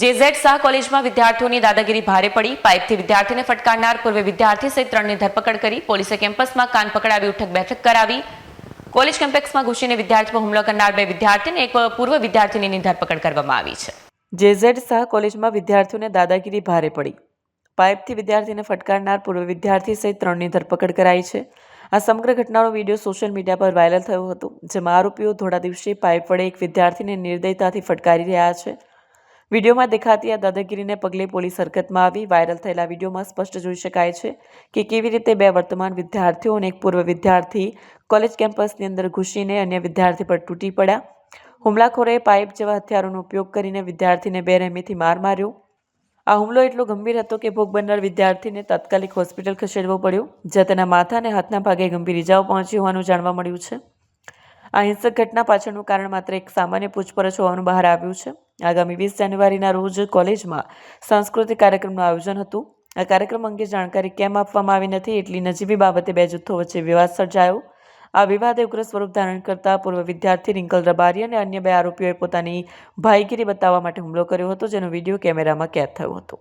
જેઝેડ શાહ કોલેજમાં વિદ્યાર્થીઓની દાદાગીરી ભારે પડી. પાઇપથી વિદ્યાર્થીને ફટકારનાર પૂર્વ વિદ્યાર્થી સહિત 3ની ધરપકડ કરી. પોલીસે કેમ્પસમાં કાન પકડાવી ઉઠક બેઠક કરાવી. કોલેજ કેમ્પસમાં ઘૂસીને વિદ્યાર્થી પર હુમલો કરનાર 2 વિદ્યાર્થી અને એક પૂર્વ વિદ્યાર્થીનીની ધરપકડ કરવામાં આવી છે. જેઝેડ શાહ કોલેજમાં વિદ્યાર્થીઓને દાદાગીરી ભારે પડી. પાઇપથી વિદ્યાર્થીને ફટકારનાર પૂર્વ વિદ્યાર્થી સહિત 3ની ધરપકડ કરાઈ છે. આ સમગ્ર ઘટનાનો વિડીયો સોશિયલ મીડિયા પર વાયરલ થયો હતો, જેમાં આરોપીઓ ધોળા દિવસે પાઇપ વડે એક વિદ્યાર્થીને નિર્દયતાથી ફટકારી રહ્યા છે. વિડીયોમાં દેખાતી આ દાદાગીરીને પગલે પોલીસ હરકતમાં આવી. વાયરલ થયેલા વિડીયોમાં સ્પષ્ટ જોઈ શકાય છે કે કેવી રીતે 2 વર્તમાન વિદ્યાર્થીઓ અને એક પૂર્વ વિદ્યાર્થી કોલેજ કેમ્પસની અંદર ઘૂસીને અન્ય વિદ્યાર્થી પર તૂટી પડ્યા. હુમલાખોરે પાઇપ જેવા હથિયારોનો ઉપયોગ કરીને વિદ્યાર્થીને બેરહેમીથી માર માર્યો. આ હુમલો એટલો ગંભીર હતો કે ભોગ બનનાર વિદ્યાર્થીને તાત્કાલિક હોસ્પિટલ ખસેડવો પડ્યો, જ્યાં તેના માથા અને હાથના ભાગે ગંભીર ઇજાઓ પહોંચી હોવાનું જાણવા મળ્યું છે. આ હિંસક ઘટના પાછળનું કારણ માત્ર એક સામાન્ય પૂછપરછ હોવાનું બહાર આવ્યું છે. આગામી 20 જાન્યુઆરીના રોજ કોલેજમાં સાંસ્કૃતિક કાર્યક્રમનું આયોજન હતું. આ કાર્યક્રમ અંગે જાણકારી કેમ આપવામાં આવી નથી, એટલી નજીવી બાબતે 2 જૂથો વચ્ચે વિવાદ સર્જાયો. આ વિવાદે ઉગ્ર સ્વરૂપ ધારણ કરતા પૂર્વ વિદ્યાર્થી રિંકલ રબારી અને અન્ય 2 આરોપીઓએ પોતાની ભાઈગીરી બતાવવા માટે હુમલો કર્યો હતો, જેનો વિડીયો કેમેરામાં કેદ થયો હતો.